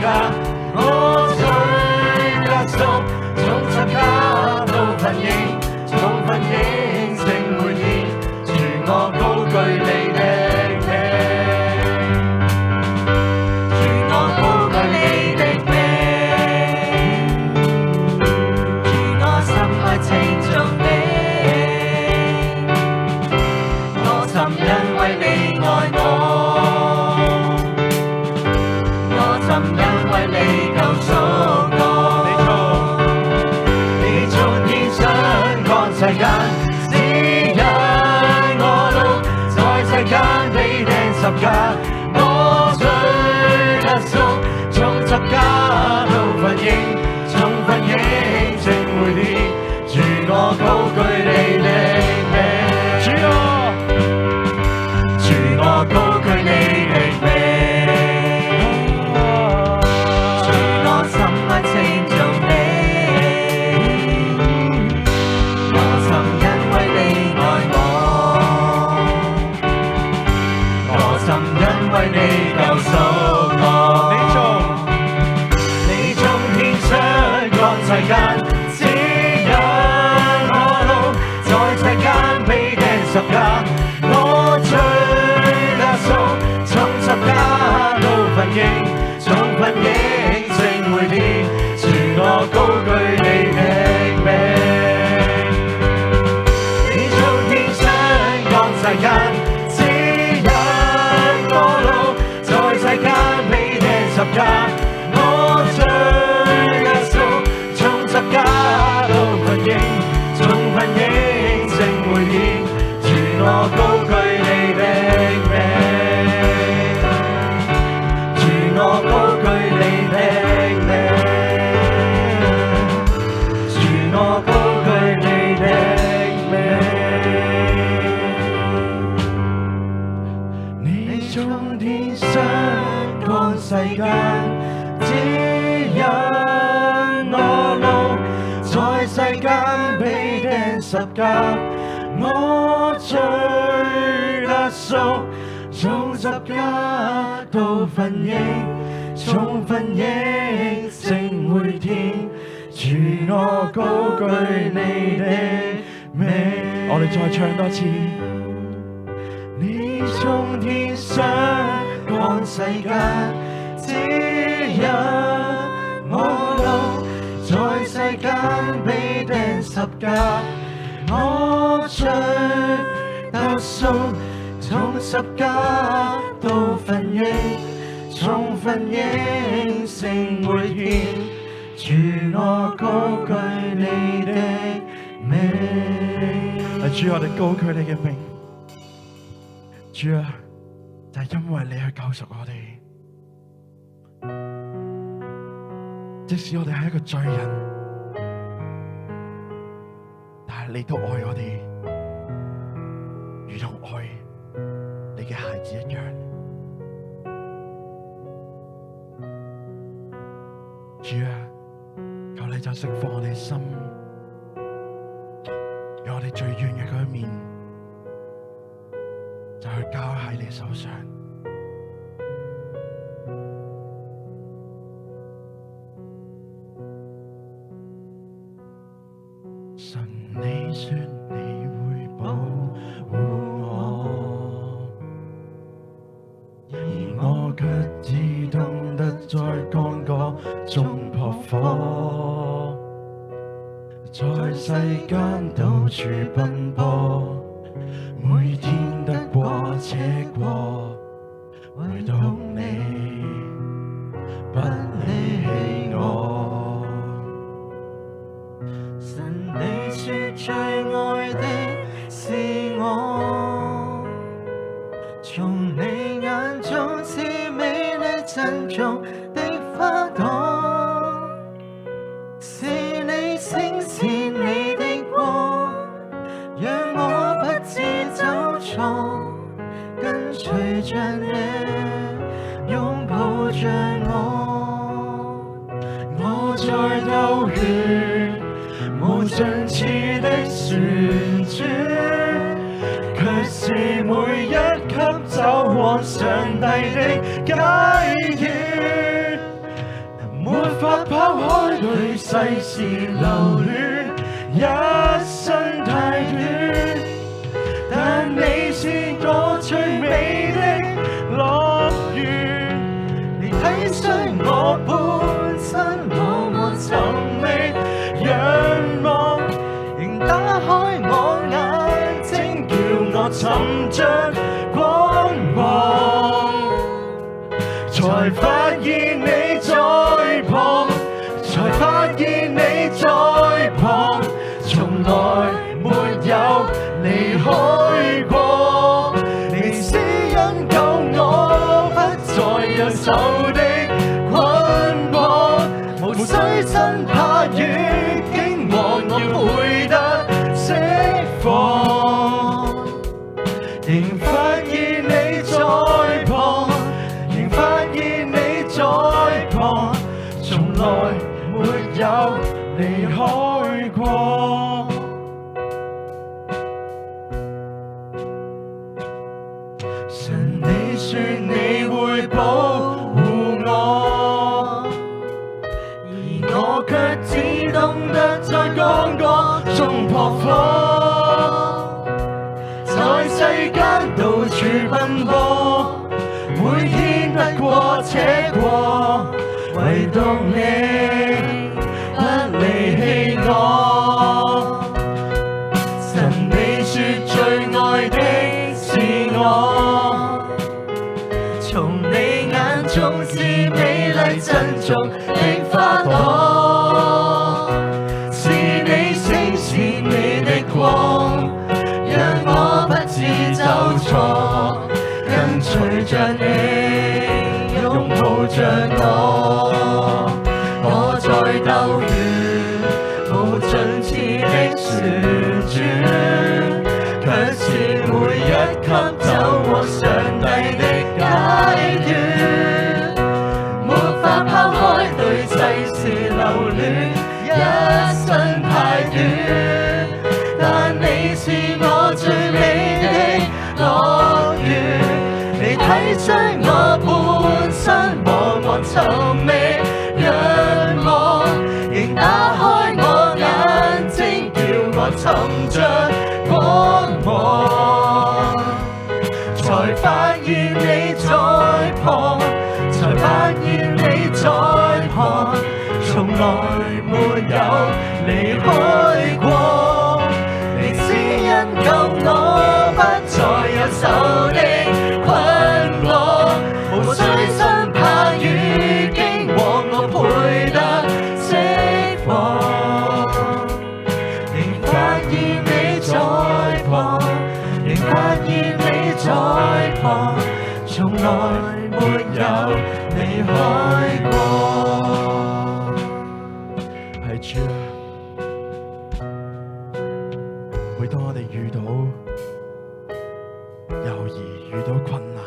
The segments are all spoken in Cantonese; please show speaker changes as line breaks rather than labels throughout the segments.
架，我最得贖，從十架到奮英，從奮英勝每天，主我高舉你的名，主我高舉你的名，主我心愛稱頌你，我尋因為你愛我，我尋因為你救贖我，你從天上降世間，指引我路，在世間被釘十架，我最得贖，從十架到奮英，從奮英勝每天，主我高舉你的名，主我高舉你的名，主我心愛稱頌你，我曾因為你愛我，我曾因為你救贖我，你從天上降世間，指引我路，在世間被釘十架，我最得贖，從十架到奮英，從奮英勝每天，主我高舉你的名，你從天上降世間，指引我路，在世間被釘十架，我最得贖，從十架到奮英，從奮英勝每天，主我高舉你的名，主我高舉你的名，主我高舉你的名，你從天上降世間，指引我路，在世間被釘十架，我最得贖，從十架到奮英，從奮英勝每天，主我高舉你的名。我哋再唱多次。你從天上降世間，指引我路，在世間被釘十架，我最得贖，從十架到奮英，從奮英勝每天，主我高舉你的名。主，我哋高舉你嘅名。主啊，就係因為你去救贖我哋，即使我哋係一個罪人，但係你都愛我哋，如同愛你嘅孩子一樣。主啊，求你就釋放我哋心，讓我哋最軟嘅嗰一面就去交喺你手上。神，你說你會保護我，而我卻只懂得在乾戈中撲火，在世間到處奔波，每天得過且過，唯獨你不離棄我。神，你說最愛的是我，從你眼中是美麗珍重的花朵，是你聲線你的光，讓我不致走錯，跟隨着你，擁抱着我在兜圈，無盡次的旋轉，卻是每一級走往上帝的階段。法拋開對世事留戀，一生太短，但你是我最美的樂園。你體恤我本身茫茫尋覓仰望，仍打開我眼睛，叫我尋着光芒，才發現你在旁，才發現你在旁，從來沒有離開過。你施恩救我，不再有仇的捆綁，無需真怕與驚惶，我配得釋放。仍發現你在旁，仍發現你在旁，從來沒有離開過。神，你說你會保護我，而我卻只懂得在剛剛中撲火，在世間到處奔波，每天得過且過，唯獨你不離棄我。神，你說最愛的是我，從你眼中是美麗珍重的花朵，是你聲是你的光，讓我不致走錯，跟隨着你，擁抱着我。我在兜圈無盡次的旋轉，卻是每一級走過上帝的階段，沒法拋開對世事留戀，一生太短，但你是我最美的樂園。你體恤我本身茫茫尋覓仰望，仍打開我眼睛，叫我尋着光芒，才發現你在旁，才發現你在旁，從來沒有離開過。你施恩救我，不再有仇的捆綁，無需生怕與驚惶，我配得釋放。仍發現你在旁，仍發現你在旁，從來沒有離開過。係主啊，每當我哋遇到猶豫、遇到困難，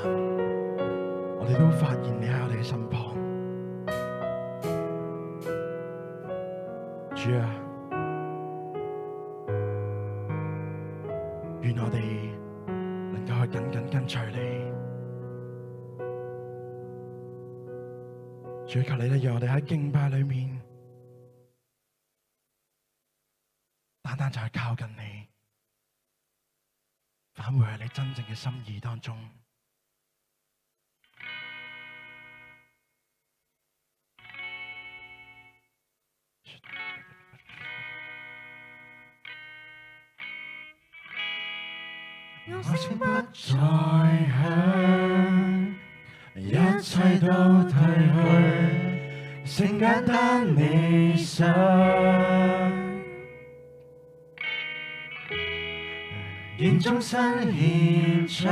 我哋都發現你喺我哋嘅身旁。主啊，願我哋能夠去緊緊跟隨你。主，求你咧，讓我哋喺敬拜裏面，單單就係靠近你，返回喺你真正嘅心意當中。我聲不再響，一切都退去，剩簡單理想。願終身獻出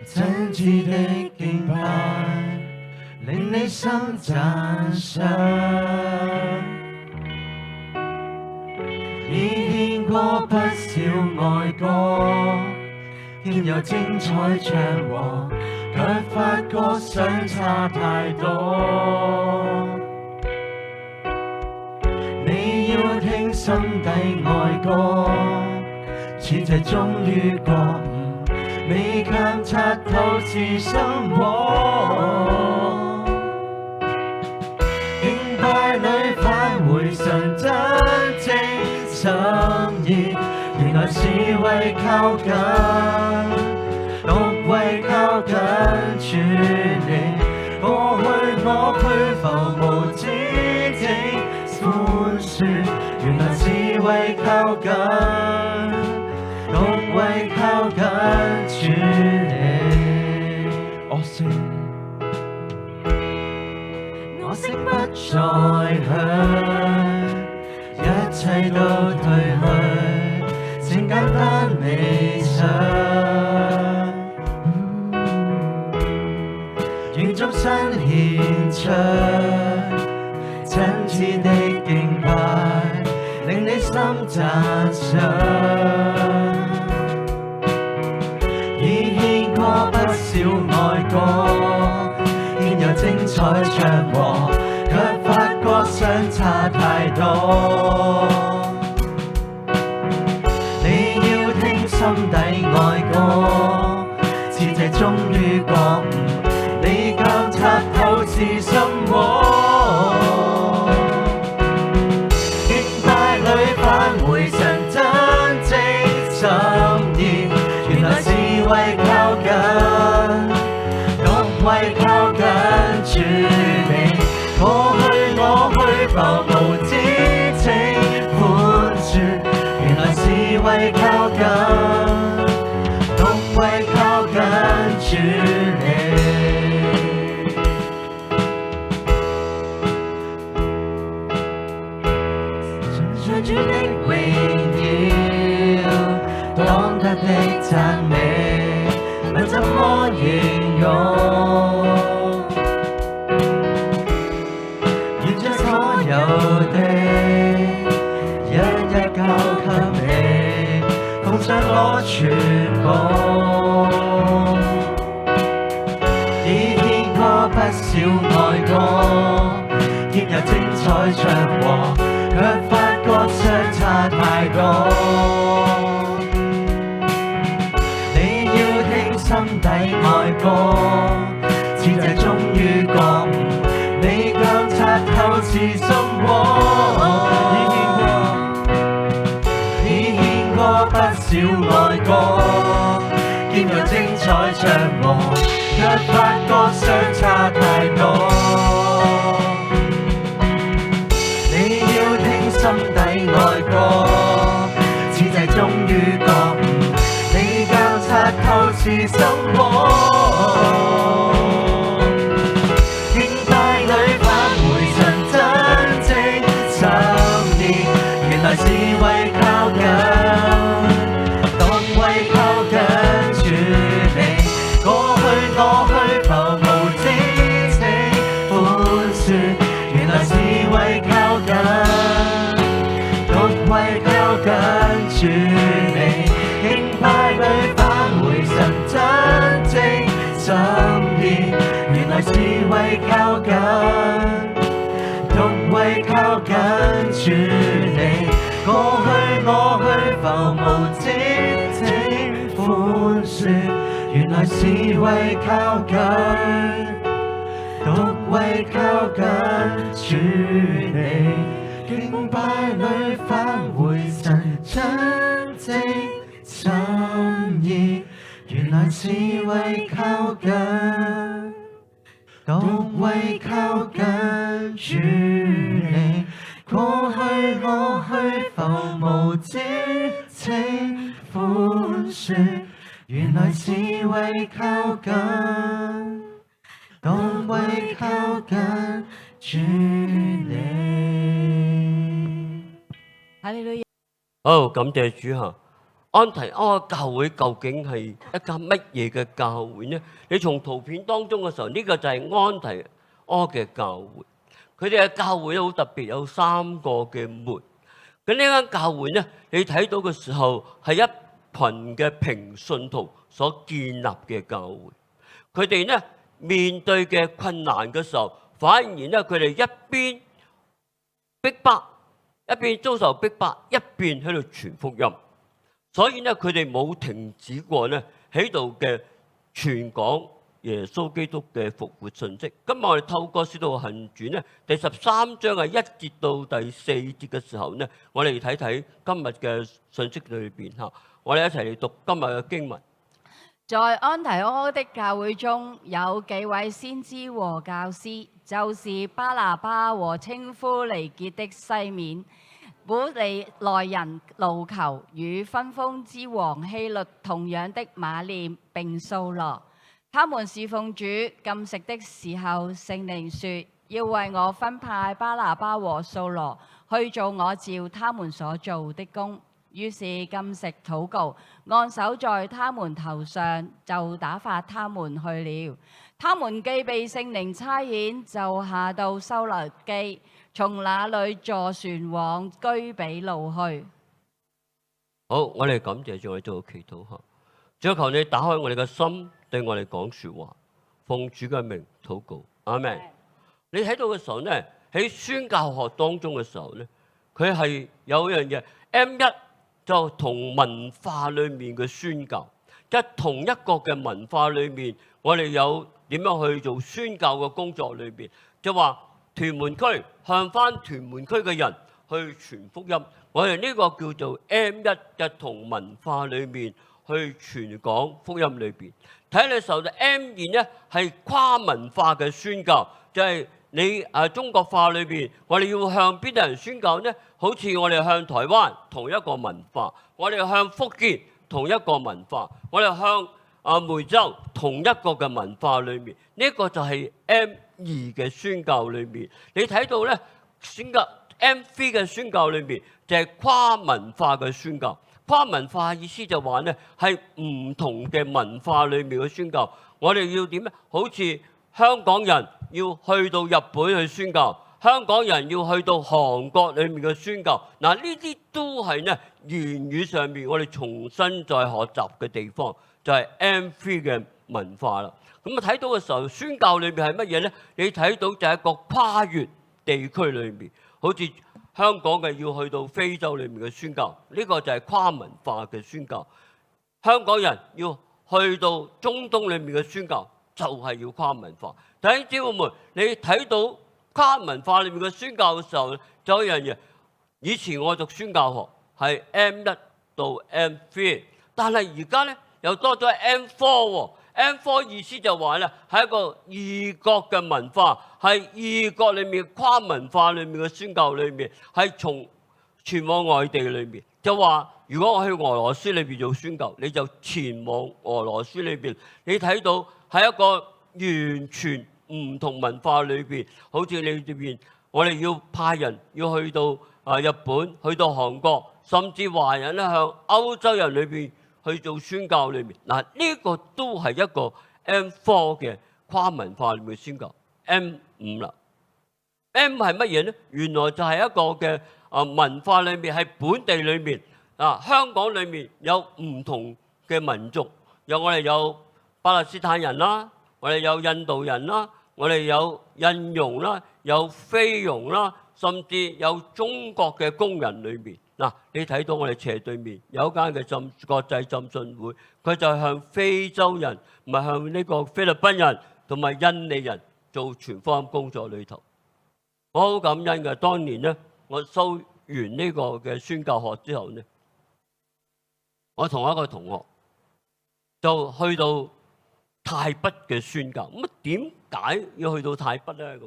真摯的敬拜，令你心讚賞。已獻過不少愛歌，兼有精彩唱和，卻發覺相差太多。你要聽心底愛歌，此際終於覺悟，你卻察透是心魔。來是為靠近，獨為靠近主你。過去我虛浮無止境寬恕，原來是為靠近，獨為靠近主你。我聲不再響，一切都退去，請簡單理想，願終身獻出真摯的敬拜，令你心讚賞。已獻過不少愛歌，現有精彩唱和，卻發覺相差太多。你要聽心底愛歌，此際終於覺悟，你更察透是什麼。敬拜裏返回神真正心意，原來是為靠近，獨為靠近主你。過去我虛浮無止境寬恕，原來是為靠近，獨為靠近主你。唱主的榮耀，當得的讚美，問怎麼形容？願將所有的一一交給你，奉上我全部。已獻過不少愛歌，亦有精彩唱和，卻發覺相差太多。你要聽心底愛歌，此際終於覺悟，你更察透是什麼。已獻過不少愛歌，見有精彩唱和，卻發覺相差太多。你要聽心底愛歌，此際終於覺悟，你更察透是什麼。敬拜裏返回神真正心意，原來是為靠近，獨為靠近主你。過去我虛浮無止境寬恕，原來是為靠近，獨為靠近主你。敬拜裏返回神真正心意，原來是為靠近，獨為靠近主你。過去我虛浮無止境寬恕，原來是為靠近，獨為靠近主你。敬拜裏返回神真正心意，原來是為靠近，獨為靠近主你。過去我虛浮無止境寬恕，原來是為靠近，獨為靠近主你。
好，感謝主嚇。安提阿教會究竟係一間乜嘢嘅教會呢？你從圖片當中嘅時候，呢個就係安提阿嘅教會。佢哋嘅教會好特別，有3個嘅門。咁呢間教會呢，你睇到嘅時候係一群嘅平信徒所建立嘅教會。佢哋呢面對嘅困難嘅時候，反而呢佢哋一邊逼迫，一邊遭受逼迫，一邊喺度傳福音。所以呢佢哋冇停止過呢喺度嘅傳講耶穌基督嘅復活信息。今日我哋透過《使徒行傳》咧，第13章嘅1節到第4節嘅時候咧，我哋睇睇今日嘅信息裏邊嚇，我哋一齊嚟讀今日嘅經文。
在安提阿的教會中有幾位先知和教師，就是巴拿巴和稱呼尼結的西面、古利奈人路求與分封之王希律同樣的馬念並掃羅。他們侍奉主禁食的時候，聖靈說要為我分派巴拿巴和掃羅去做我照他們所做的工。於是禁食禱告，按手在他們頭上，就打發他們去了。他們既被聖靈差遣，就下到修略基，從那裏坐船往居比路去。
好，我哋感謝主，我哋做個祈禱嚇。主，求你打開我哋嘅心，對我哋講説話，奉主嘅名禱告，阿們。你睇到嘅時候咧，喺宣教學當中嘅時候咧，佢係有一樣嘢 M1。就同文化裏面嘅宣教，即係同一個嘅文化裏面，我哋有點樣去做宣教嘅工作裏邊，就話屯門區向翻屯門區嘅人去傳福音。我哋呢個叫做 M1 嘅同文化裏面去傳講福音裏邊。睇你時候就 M2咧係跨文化嘅宣教，就係你中國化裏邊，我哋要向邊啲人宣教呢？好似我哋向台灣同一個文化，我哋向福建同一個文化，我哋向梅州同一個嘅文化裏面，呢個就係 M2嘅宣教裏面。你睇到咧，宣教 M3嘅宣教裏面就係跨文化嘅宣教。跨文化意思就話咧係唔同嘅文化裏面嘅宣教。我哋要點咧？好似香港人要去到日本去宣教，香港人要去到韓國裏面嘅宣教。嗱，呢啲都係咧言語上面我哋重新再學習嘅地方，就係 M3 嘅文化啦。咁啊睇到嘅時候，宣教裏面係乜嘢咧？你睇到就係一個跨越地區裏面，好似香港嘅要去到非洲裏面嘅宣教，呢個就係跨文化嘅宣教。香港人要去到中東裏面嘅宣教，就係要跨文化。弟兄姊妹們，你睇到跨文化裏面嘅宣教嘅時候，就有一樣嘢。以前我讀宣教學係 M1 到 M3，但係而家咧又多咗 M4 喎。M4 意思就話咧係一個異國嘅文化，係異國裏面跨文化裏面嘅宣教裏面，係從前往外地裏面。就話如果我去俄羅斯裏邊做宣教，你就前往俄羅斯裏邊，你睇到係一個完全唔同文化裏邊，好似你呢邊我哋要派人要去到日本，去到韓國，甚至華人咧向歐洲人裏邊去做宣教裏面。嗱，呢個都係一個 M4 嘅跨文化裏面嘅宣教。M5啦，M 係乜嘢咧？原來就係一個嘅文化裏面，係本地裏面香港裏面有唔同嘅民族，我哋有巴勒斯坦人啦，我哋有印度人啦，我哋有印傭啦，有菲傭啦，甚至有中國嘅工人裏面。你睇到我哋斜對面有一間嘅國際浸信會，佢就係向非洲人，唔係向呢個菲律賓人同埋印尼人做傳福音工作裏頭。我好感恩嘅，當年咧，我修完呢個嘅宣教學之後咧，我同一個同學就去到泰北嘅宣教。咁點解要去到泰北咧？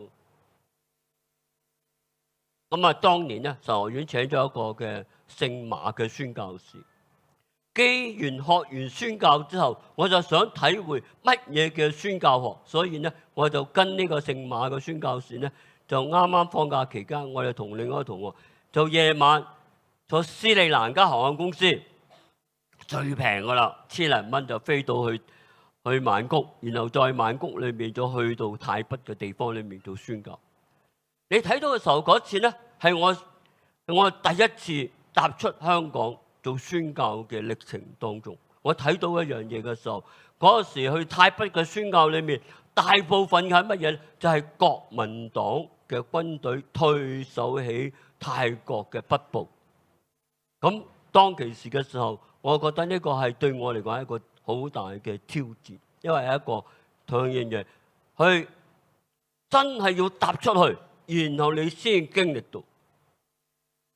咁當年咧，神學院請咗一個嘅聖馬嘅宣教士。既然學完宣教之後，我就想體會乜嘢嘅宣教學，所以咧我就跟呢個聖馬嘅宣教士咧，就啱啱放假期間，我哋同另一個同學就夜晚坐斯里蘭卡航空公司最平噶啦，1,000零蚊就飛到去曼谷，然後再曼谷裏面再去到泰北嘅地方裏面做宣教。你睇到嘅時候，嗰次咧係我第一次踏出香港做宣教嘅歷程當中，我睇到一樣嘢嘅時候，嗰時去泰北嘅宣教裏面，大部分係乜嘢咧？就係國民黨嘅軍隊退守喺泰國嘅北部。咁當其時嘅時候，我覺得呢個係對我嚟講係一個好大嘅挑戰，因為係一個同樣嘢，去真係要踏出去，然後你先經歷到。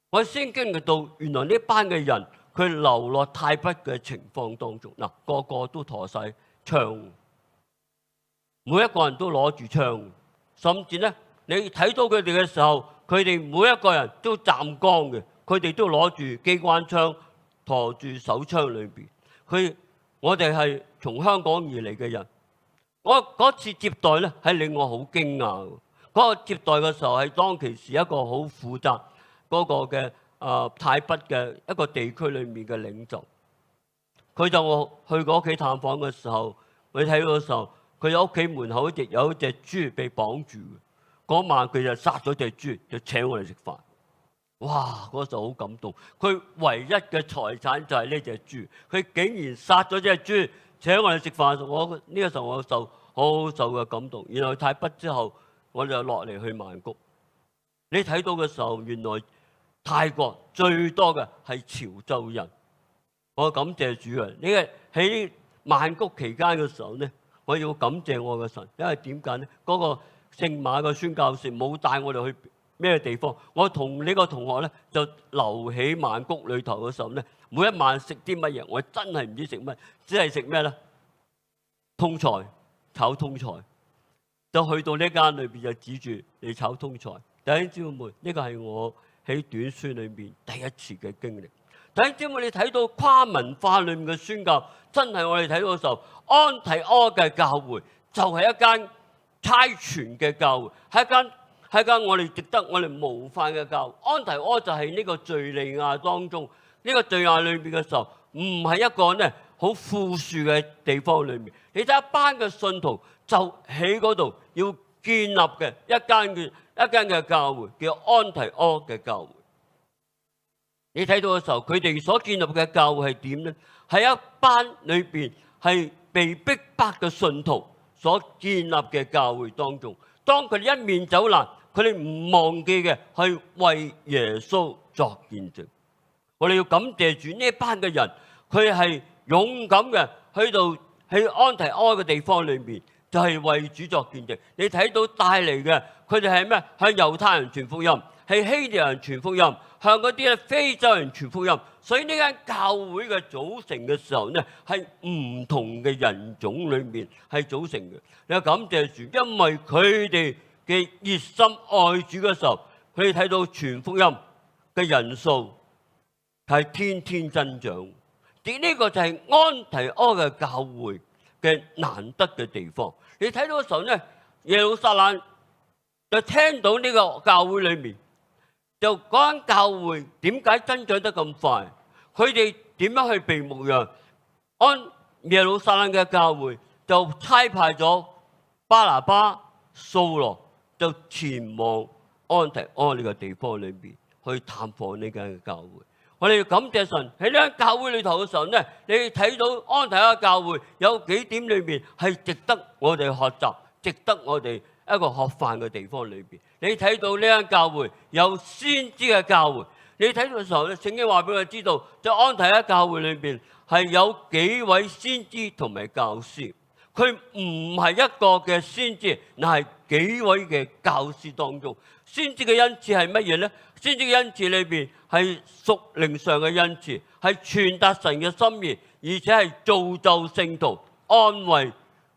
我先經歷到原來呢班嘅人佢流落泰北嘅情況當中，嗱，個個都陀晒槍，每一個人都攞住槍，甚至咧你睇到佢哋嘅時候，佢哋每一個人都站崗嘅，佢哋都攞住機關槍，陀住手槍裏邊。我哋係從香港而嚟嘅人，我嗰次接待咧係令我好驚訝嘅。嗰個接待嘅時候係當其時一個好負責嗰個嘅泰北嘅一個地區裏面嘅領袖，佢就我去過屋企探訪嘅時候，佢睇到嘅時候，佢屋企門口一直有一隻豬被綁住嘅。嗰晚佢就殺咗隻豬，就請我哋食飯。哇！嗰時候好感動，佢唯一嘅財產就係呢隻豬，佢竟然殺咗隻豬請我哋食飯。我呢個時候我好受嘅感動。然後泰北之後，我就落嚟去曼谷。你睇到嘅時候，原來泰國最多嘅係潮州人。我感謝主啊！呢個喺曼谷期間嘅時候呢，我要感謝我嘅神，因為點解呢？嗰個聖馬嘅宣教士冇帶我哋去咩地方，我同呢個同學呢，就留喺曼谷裏頭嘅時候呢，每一晚食啲乜嘢，我真係唔知食乜，只係食咩呢？通菜，炒通菜。就去到呢間裏邊就指住你炒通菜。弟兄姊妹，呢個係我喺短宣裏面第一次嘅經歷。弟兄姊妹，你睇到跨文化裏面嘅宣教，真係我哋睇到嘅時候，安提阿嘅教會就係一間差傳嘅教會，係一間我哋值得我哋模範嘅教會。安提阿就係呢個敘利亞當中，呢個敘利亞裏邊嘅時候，唔係一個呢好富庶嘅地方裏面。你睇一班嘅信徒就喺嗰度要建立嘅一間嘅教會，叫安提阿嘅教會。你睇到嘅時候，佢哋所建立嘅教會係點呢？係一班裏邊係被逼迫嘅信徒所建立嘅教會當中。當佢哋一面走難，佢哋唔忘記嘅係為耶穌作見證。我哋要感謝主呢一班嘅人，佢係勇敢嘅去到喺安提阿嘅地方裏面，就係為主作見證。你睇到帶嚟嘅，佢哋係咩？向猶太人傳福音，係希臘人傳福音，向嗰啲非洲人傳福音。所以呢間教會嘅組成嘅時候呢，係唔同嘅人種裏面係組成嘅。你要感謝主，因為佢哋嘅熱心愛主嘅時候，佢哋睇到傳福音嘅人數係天天增長。呢個就係安提阿嘅教會嘅難得嘅地方。你睇到嘅時候呢，耶路撒冷就聽到呢個教會裏面，就嗰間教會點解增長得咁快？佢哋點樣去被牧養？耶路撒冷嘅教會就差派咗巴拿巴、掃羅，就前往安提阿呢個地方裏面去探訪呢間嘅教會。我哋要感謝神喺呢間教會裏頭嘅時候呢，你睇到安提阿教會有幾點裏面係值得我哋學習，值得我哋一個學範嘅地方裏邊。你睇到呢間教會有先知嘅教會，你睇到嘅時候咧，聖經話俾我知道，在安提阿教會裏邊係有幾位先知同埋教師。佢唔係一個嘅先知，乃係幾位嘅教師當中。先知嘅恩賜係乜嘢呢？先知嘅恩賜裏邊係屬靈上嘅恩賜，係傳達神嘅心意，而且係造就聖徒、安慰、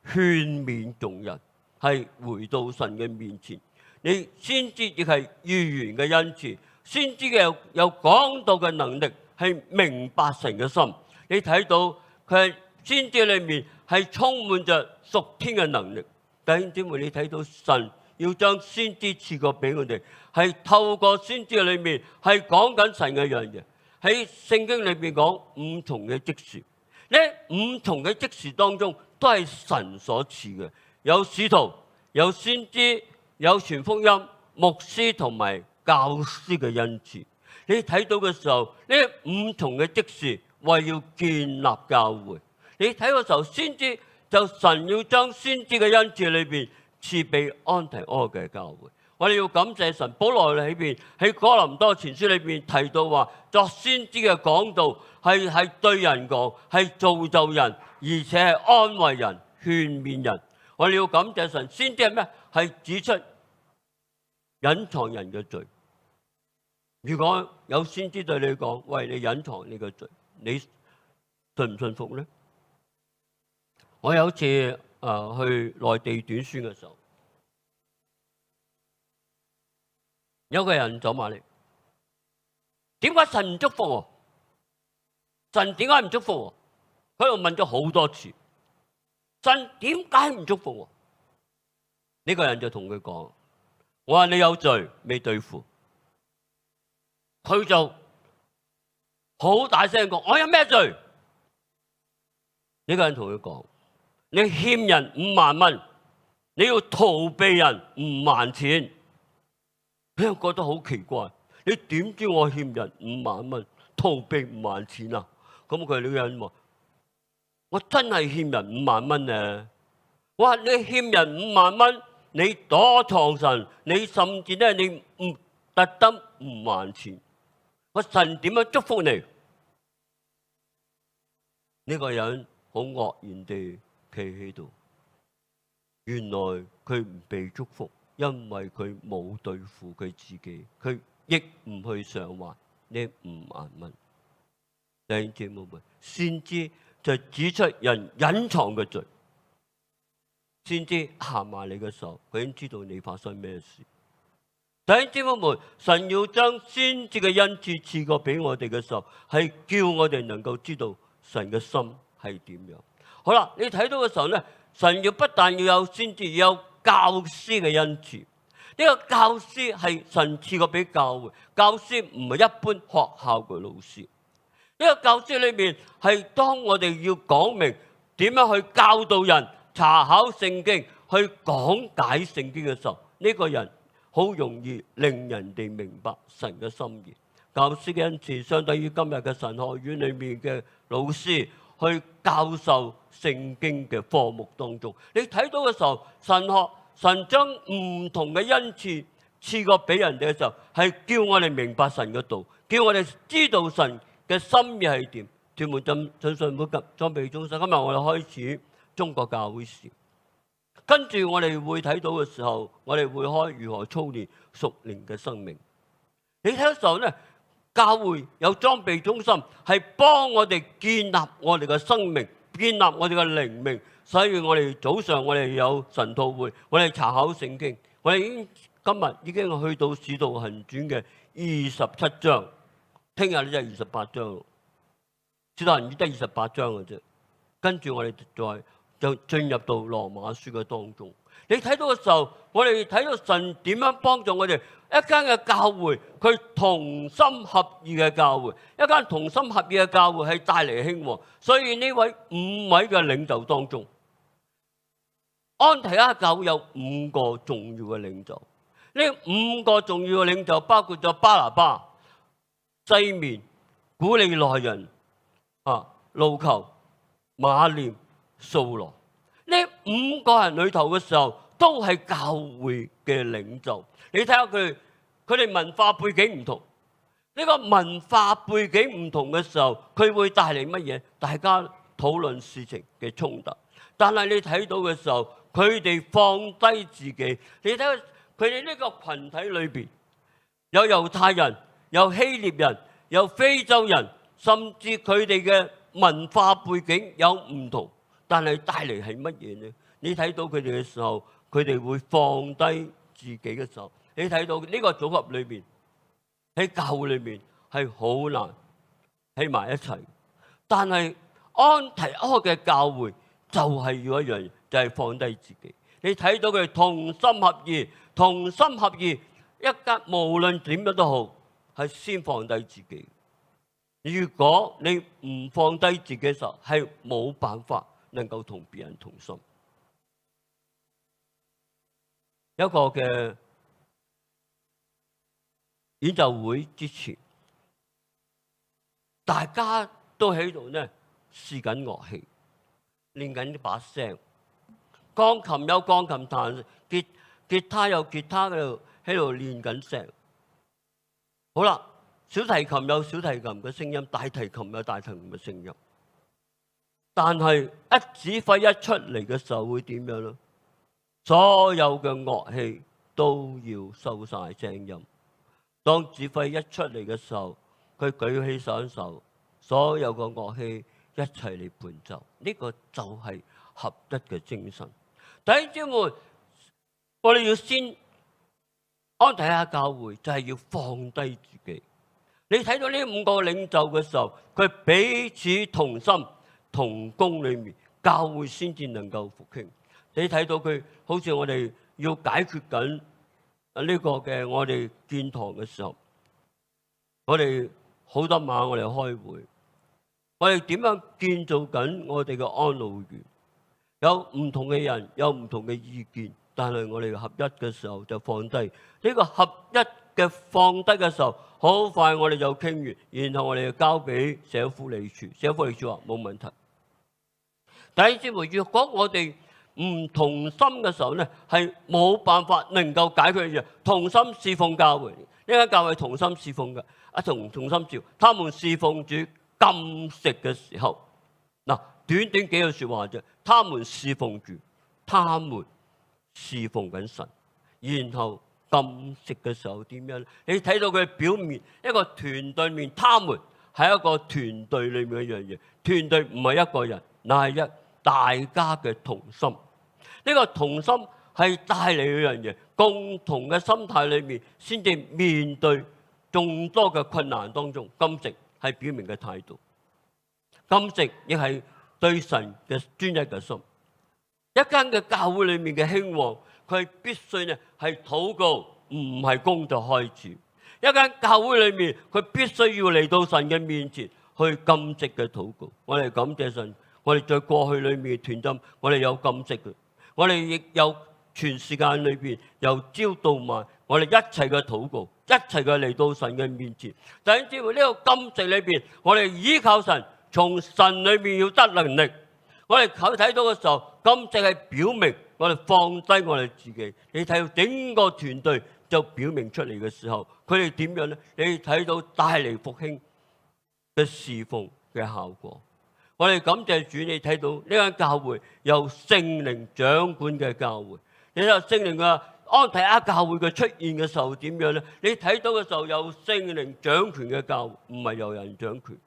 勸勉眾人，係回到神嘅面前。你先知亦係預言嘅恩賜，先知嘅有講道嘅能力，係明白神嘅心。你睇到佢係先知裏面係充滿着屬天嘅能力。弟兄姊妹，你睇到神要將先知賜過俾我哋，係透過先知裏面係講緊神嘅樣嘢。喺聖經裏面講五重嘅職事，呢五重嘅職事當中都係神所賜嘅，有使徒、有先知、有傳福音、牧師同埋教師嘅恩賜。你睇到嘅時候，呢五重嘅職事為要建立教會。你睇嘅時候，先知就神要將先知嘅恩賜裏邊賜俾安提阿嘅教會。我哋要感謝神。保羅裏邊喺哥林多前書裏邊提到話，作先知嘅講道係對人講，係造就人，而且係安慰人、勸勉人。我哋要感謝神。先知係咩？係指出隱藏人嘅罪。如果有先知對你講，喂，你隱藏你嘅罪，你信唔信服呢？我有一次去內地短宣嘅時候，有個人走埋嚟，點解神唔祝福我？神點解唔祝福我？佢度問咗好多次，神點解唔祝福我？呢個人就同佢講，我話你有罪未對付。佢就好大聲講，我有咩罪？呢個人同佢講，你欠人5萬蚊，你要逃避人5萬錢。佢又覺得好奇怪，你點知我欠人5萬蚊，逃避5萬錢啊？咁佢呢個人話，我真係欠人5萬蚊呢。我話你欠人5萬蚊，你躲藏神，你甚至咧你唔特登5萬錢。我神點樣祝福你？呢個人好愕然地企喺度。原來佢唔被祝福，因為佢冇對付佢自己，佢亦唔去償還呢5萬蚊。弟兄姊妹們，先知就指出人隱藏嘅罪。先知行埋你嘅時候，佢已經知道你發生咩事。弟兄姊妹們，神要將先知嘅恩賜賜過俾我哋嘅時候，係叫我哋能夠知道神嘅心係點樣。好啦，你睇到嘅時候咧，神要不但要有先知，要有教師嘅恩賜。呢個教師係神賜過俾教會，教師唔係一般學校嘅老師。呢個教師裏面係當我哋要講明點樣去教導人查考聖經，去講解聖經嘅時候，呢個人好容易令人哋明白神嘅心意。教師嘅恩賜相對於今日嘅神學院裏面嘅老師去教授聖經嘅科目當中，你睇到嘅時候，神將唔同嘅恩賜賜過俾人哋嘅時候，係叫我哋明白神嘅道，叫我哋知道神嘅心意係點。屯門浸信會裝備中心，今日我哋開始中國教會史。跟住我哋會睇到嘅時候，我哋會開如何操練屬靈嘅生命。你睇嘅時候咧，教會有裝備中心，係幫我哋建立我哋嘅生命，建立我哋嘅靈命。所以我哋早上我哋有神禱會，我哋查考聖經，我哋今日已經去到使徒行傳嘅27章，聽日呢就係28章。使徒行傳得28章嘅啫，跟住我哋就進入到羅馬書嘅當中。你睇到嘅時候，我哋睇到神點樣幫助我哋一間嘅教會，佢同心合意嘅教會，一間同心合意嘅教會係帶嚟興旺。所以呢位5位嘅領袖當中，安提阿教會有5個重要嘅領袖。呢5個重要嘅領袖包括咗巴拿巴、西面、古利奈人、路求、馬念、掃羅。呢5個人裏頭嘅時候，都係教會嘅領袖。你睇下佢哋文化背景唔同。呢個文化背景唔同嘅時候，佢會帶嚟乜嘢？大家討論事情嘅衝突。但係你睇到嘅時候，佢哋放低自己。你睇下佢哋呢個群體裏邊，有猶太人、有希臘人、有非洲人，甚至佢哋嘅文化背景有唔同。但係帶嚟係乜嘢呢？你睇到佢哋嘅時候，佢哋會放低自己嘅時候，你睇到呢個組合裏面，喺教會裏面係好難喺埋一齊。但係安提阿嘅教會就係要一樣嘢，就係放低自己。你睇到佢哋同心合意，同心合意，一間無論點樣都好，係先放低自己。如果你唔放低自己嘅時候，係冇辦法能夠同別人同心。一個嘅演奏會之前，大家都喺度咧試緊樂器，練緊呢把聲。鋼琴有鋼琴彈，吉他有吉他喺度練緊聲。好啦，小提琴有小提琴嘅聲音，大提琴有大提琴嘅聲音。但係一指揮一出嚟嘅時候會點樣咧？所有嘅樂器都要收晒聲音。當指揮一出嚟嘅時候，佢舉起雙手，所有嘅樂器一齊嚟伴奏。呢個就係合一嘅精神。弟兄姊妹，我哋要先安提阿教會，就係要放低自己。你睇到呢5個領袖嘅時候，佢彼此同心同工裏面，教會先至能夠復興。你睇到佢好似我哋要解決緊呢個嘅我哋建堂嘅時候，我哋好多晚我哋開會，我哋點樣建造緊我哋嘅安老院？有唔同嘅人，有唔同嘅意見，但係我哋合一嘅時候就放低。呢個合一嘅放低嘅時候，好快我哋就傾完，然後我哋就交俾社福利處，社福利處話冇問題。第二姊妹，若果我哋唔同心嘅時候呢，係冇辦法能夠解決嘅。同心侍奉教會，呢間教會同心侍奉嘅，同心照，他們侍奉主禁食嘅時候，嗱，短短幾句説話啫。他們侍奉主，他們侍奉緊神，然後禁食嘅時候點樣？你睇到佢表面一個團隊面，他們係一個團隊裏面一樣嘢。團隊唔係一個人，乃係大家嘅同心。呢個同心係帶嚟一樣嘢，共同嘅心態裏面，先至面對眾多嘅困難當中。禁食係表明嘅態度，禁食亦係對神嘅專一嘅心。一間嘅教會裏面嘅興旺，佢必須呢係禱告，唔係工作開始。一間教會裏面，佢必須要嚟到神嘅面前去禁食嘅禱告。我哋感謝神，我哋在過去裏面嘅團針，我哋有禁食嘅，我哋亦有全時間裏邊由朝到晚，我哋一齊嘅禱告，一齊嘅嚟到神嘅面前。弟兄姊妹，呢個禁食裏邊，我哋依靠神，從神裏面要得能力。我哋睇到嘅時候，禁食係表明我哋放低我哋自己。你睇到整個團隊就表明出嚟嘅時候，佢哋點樣呢？你睇到帶嚟復興嘅侍奉嘅效果。我哋感謝主，你睇到呢間教會由聖靈掌管嘅教會。你睇聖靈嘅安提阿教會嘅出現嘅時候點樣呢？你睇到嘅時候有聖靈掌權嘅教會，唔係由人掌權。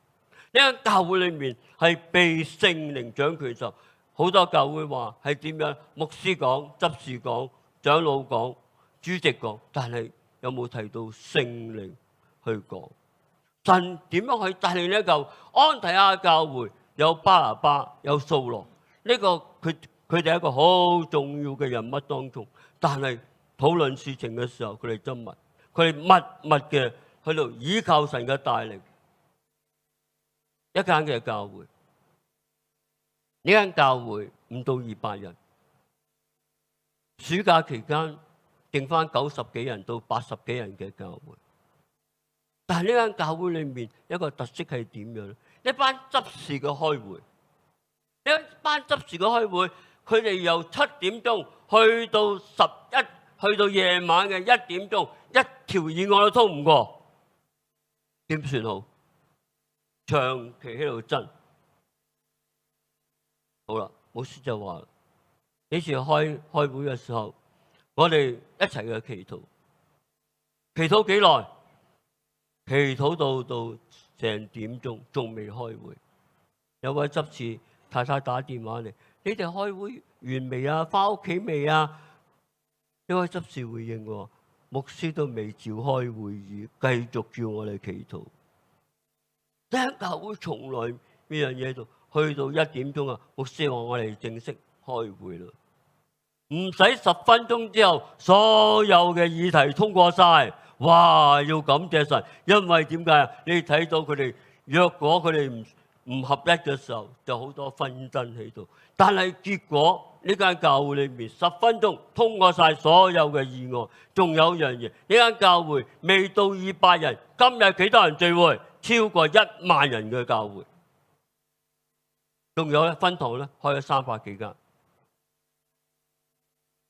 呢間教會裏面係被聖靈掌權嘅時候，好多教會話係點樣？牧師講、執事講、長老講、主席講，但係有冇提到聖靈去講？神點樣去帶領呢一嚿安提阿教會？有巴拿巴，有掃羅，呢個佢哋係一個好重要嘅人物當中，但係討論事情嘅時候，佢哋爭密，佢哋密嘅喺度依靠神嘅帶領。一間嘅教會，呢間教會唔到200人，暑假期間剩翻90幾人到80幾人嘅教會。但係呢間教會裏面一個特色係點樣呢？一班執事嘅開會，一班執事嘅開會，佢哋由7點鐘去到夜晚嘅1點鐘，一條議案都通唔過，點算好？長期喺度爭。好啦，牧師就話：呢次開會嘅時候，我哋一齊嘅祈禱，祈禱幾耐？祈禱到成點鐘仲未開會，有位執事太太打電話嚟：你哋開會完未啊？翻屋企未啊？呢位執事回應我：牧師都未召開會議，繼續叫我哋祈禱。呢間教會從來呢樣嘢度，去到1點鐘啊，牧師話我哋正式開會啦。唔使10分鐘之後，所有嘅議題通過晒。哇！要感謝神，因為點解啊？你睇到佢哋，若果佢哋唔合一嘅時候，就好多紛爭喺度。但係結果呢間教會裏面10分鐘通過晒所有嘅議案。仲有一樣嘢，呢間教會未到200人，今日幾多人聚會？超過1萬人嘅教會。仲有咧，分堂咧開咗300幾間。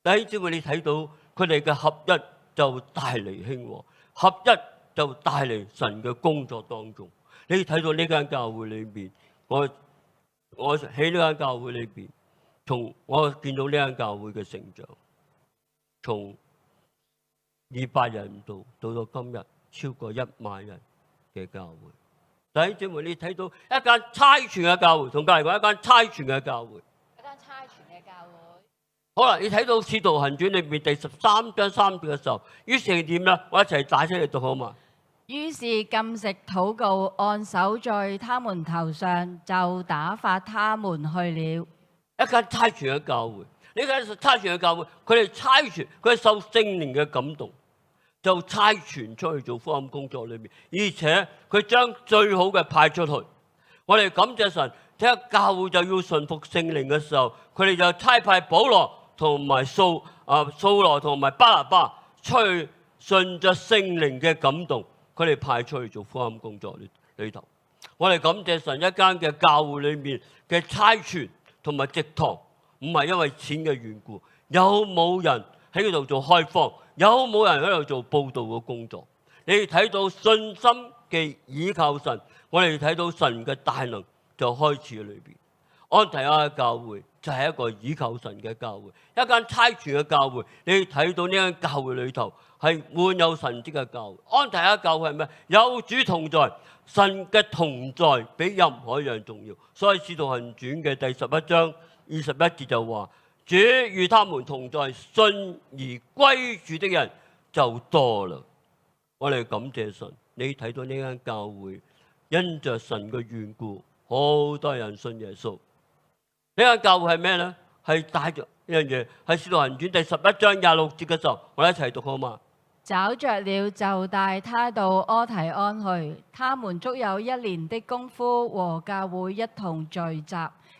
弟兄姊妹，你睇到佢哋嘅合一就帶嚟興旺，合一就帶嚟神嘅工作當中。你睇到呢間教會裏面，我喺呢間教會裏邊，從我見到呢間教會嘅成長。從200人到今日超過1萬人嘅教會。弟兄姊妹，你睇到一間差傳嘅教會，同隔離講一間差傳嘅教會。
一間差傳嘅教會。
好啦，你睇到《使徒行傳》裏面第13章3節嘅時候，於是係點咧？我一齊打出嚟讀好嘛？
於是禁食禱告，按手在他們頭上，就打發他們去了。
一間差傳嘅教會，呢間差傳嘅教會，佢哋差傳，佢係受聖靈嘅感動，就差傳出去做福音工作裏面，而且佢將最好嘅派出去。我哋感謝神，睇下教會就要順服聖靈嘅時候，佢哋就差派保羅同埋掃羅同埋巴拿巴出去，順着聖靈嘅感動，佢哋派出去做福音工作裏頭。我哋感謝神，一間嘅教會裏面嘅差傳同埋植堂，唔係因為錢嘅緣故，有冇人喺度做開荒，有冇人喺度做佈道嘅工作？你哋睇到信心嘅倚靠神，我哋睇到神嘅大能就開始喺裏邊。安提阿嘅教會就係一個倚靠神嘅教會，一間差傳嘅教會。你睇到呢間教會裏頭係滿有神蹟嘅教會。安提阿教會係咩？有主同在，神嘅同在比任何一樣重要。所以《使徒行傳》嘅第11章21節就話：主與他們同在，信而歸主的人就多啦。我哋感謝神，你睇到呢間教會因着神嘅緣故，好多人信耶穌。呢間教會係咩呢？係帶着一樣嘢，喺《使徒行傳》第11章26節嘅時候，我哋一齊讀好嘛？
找着了就帶他到柯提安去，他們足有1年的功夫和教會一同聚集，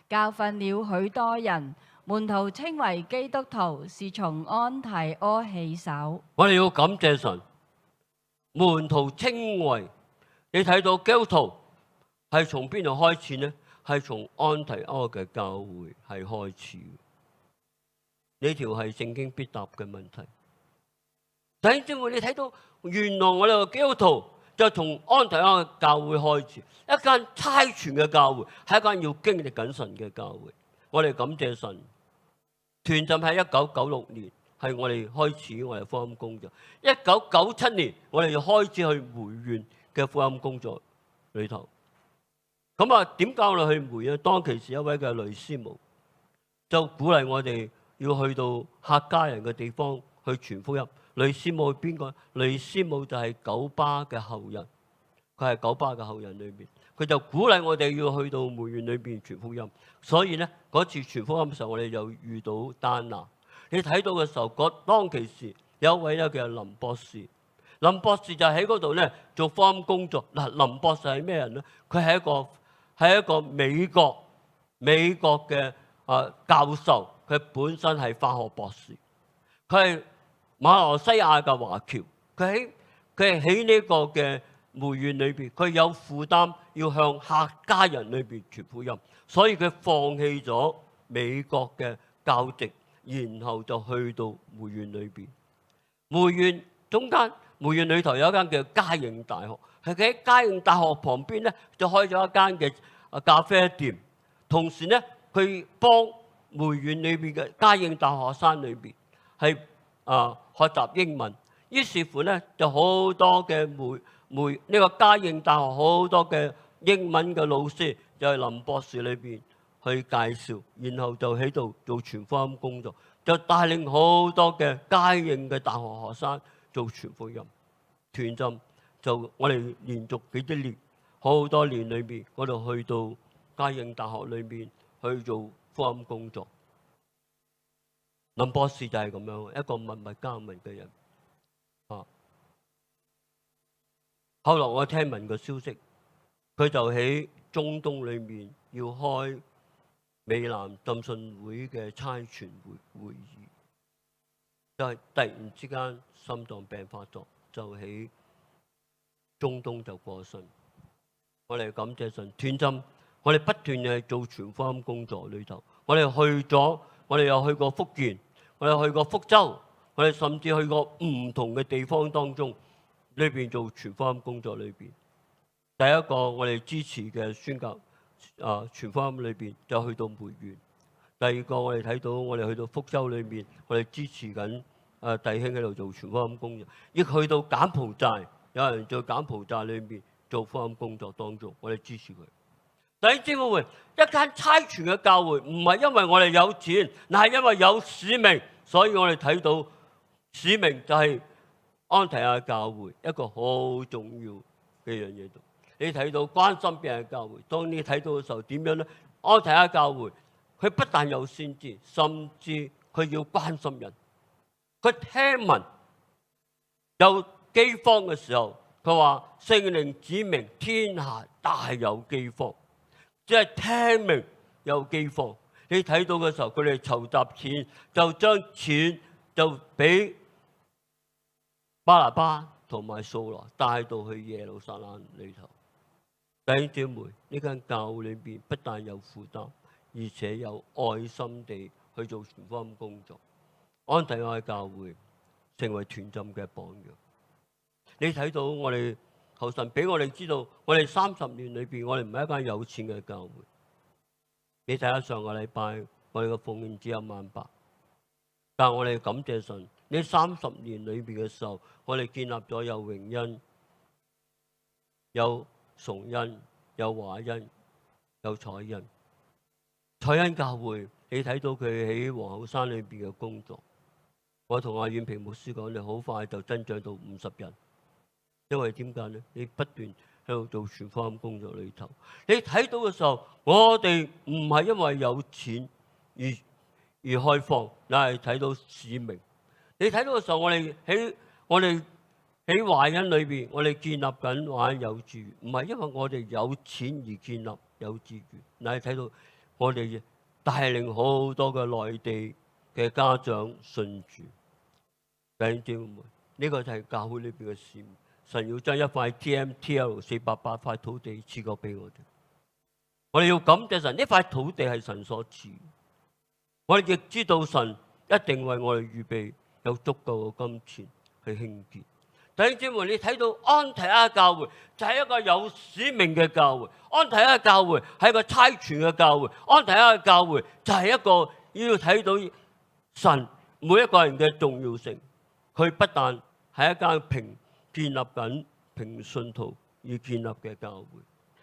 教訓了許多人。門徒稱為基督徒，是從安提阿起手。
我哋要感謝神，門徒稱為，你睇到基督徒係從邊度開始呢？係從安提阿嘅教會係開始。呢條係聖經必答嘅問題。弟兄姊妹，你睇到原來我哋嘅基督徒就從安提阿嘅教會開始，一間差傳嘅教會，係一間要經歷緊神嘅教會。我哋感謝神，團浸喺1996年係我哋開始我哋福音工作。1997年我哋就開始去梅縣嘅福音工作裏頭。咁啊，點解我哋去梅縣？當其時一位嘅雷師母就鼓勵我哋要去到客家人嘅地方去傳福音。雷師母係邊個？雷師母就係九巴嘅後人，佢係九巴嘅後人裏邊，佢就鼓勵我哋要去到梅縣裏邊傳福音。所以呢，嗰次傳福音嘅時候，我哋就遇到丹娜。你睇到嘅時候，當其時有一位咧叫林博士，林博士就喺嗰度咧做福音工作。嗱，林博士係咩人呢？佢係一個美國嘅教授，佢本身係化學博士，佢係馬來西亞嘅華僑，佢係喺呢個嘅梅縣裏邊，佢有負擔要向客家人裏邊傳福音，所以佢放棄咗美國嘅教籍，然後就去到梅縣裏邊。梅縣中間，梅縣裏頭有一間叫嘉應大學，係佢喺嘉應大學旁邊咧就開咗一間嘅咖啡店，同時咧佢幫梅縣裏邊嘅嘉應大學生裏邊係學習英文，於是乎咧就好多嘅呢個嘉應大學好多嘅英文嘅老師就係林博士裏邊去介紹，然後就喺度做傳福音工作，就帶領好多嘅嘉應嘅大學學生做傳福音。團浸就我哋連續幾年好多年裏邊，我哋去到嘉應大學裏邊去做福音工作。林博士就係咁樣一個默默耕耘嘅人。後來我聽聞個消息，佢就喺中東裏面要開美南浸信會嘅差傳會議，就係突然之間心臟病發作，就喺中東就過身。我哋感謝神，團浸我哋不斷嘅做傳福音工作裏頭，我哋又去過福建，我哋去過福州，我哋甚至去過唔同嘅地方當中，裏邊做傳福音工作裏邊。第一個我哋支持嘅宣教傳福音裏邊就去到梅縣。第二個我哋睇到我哋去到福州裏面，我哋支持緊弟兄喺度做傳福音工作，亦去到柬埔寨，有人在柬埔寨裏面做福音工作當中，我哋支持佢。弟兄姊妹，一間差傳嘅教會唔係因為我哋有錢，但係因為有使命，所以我哋睇到使命就係安提阿教會一個好重要嘅樣嘢度。你睇到關心別人嘅教會，當你睇到嘅時候點樣呢？安提阿教會佢不但有先知，甚至佢要關心人。佢聽聞有饑荒嘅時候，佢話聖靈指明天下大有饑荒。即係聽明有饑荒，你睇到嘅時候，佢哋籌集錢，就將錢就俾巴拿巴同埋掃羅帶到去耶路撒冷裏頭。弟兄姊妹，呢間教會裏邊不但有負擔，而且有愛心地去做傳福音工作。安提阿教會成為團浸嘅榜樣。你睇到我哋。求神俾我哋知道，我哋30年裏邊，我哋唔係一間有錢嘅教會。你睇下上個禮拜，我哋嘅奉獻只有18000，但係我哋感謝神，呢30年裏邊嘅時候，我哋建立咗有榮恩、有崇恩、有華恩、有彩恩。彩恩教會，你睇到佢喺皇后山裏邊嘅工作，我同阿遠平牧師講，你好快就增長到50人。因為點解呢？你不斷喺度做傳福音工作裏頭，你睇到嘅時候，我哋唔係因為有錢而開放，但係睇到使命。你睇到嘅時候，我哋喺華恩裏邊，我哋建立緊華恩幼稚園，唔係因為我哋有錢而建立幼稚園，但係睇到我哋帶領好多嘅內地嘅家長信主。弟兄姊妹，呢個就係教會裏邊嘅使命。神要將一塊 TMTL 488塊土地賜過俾我哋，我哋要感謝神，呢塊土地係神所賜。我哋亦知道神一定為我哋預備有足夠嘅金錢去興建。弟兄姊妹，你睇到安提阿教會就係一個有使命嘅教會，安提阿教會係一個差傳嘅教會，安提阿教會就係一個要睇到神每一個人嘅重要性。佢不但係一間建立緊平信徒而建立嘅教會，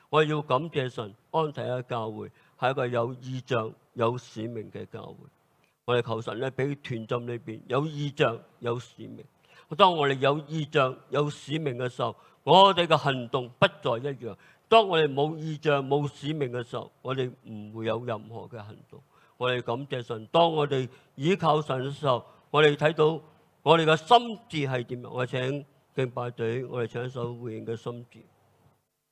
我要感謝神，安提阿教會係一個有異象、有使命嘅教會。我哋求神咧，俾團浸裏邊有異象、有使命。當我哋有異象、有使命嘅時候，我哋嘅行動不再一樣。當我哋冇異象、冇使命嘅時候，我哋唔會有任何嘅行動。我哋感謝神，當我哋依靠神嘅時候，我哋睇到我哋嘅心志係點樣。我請敬拜隊，我哋唱一首回應嘅心志。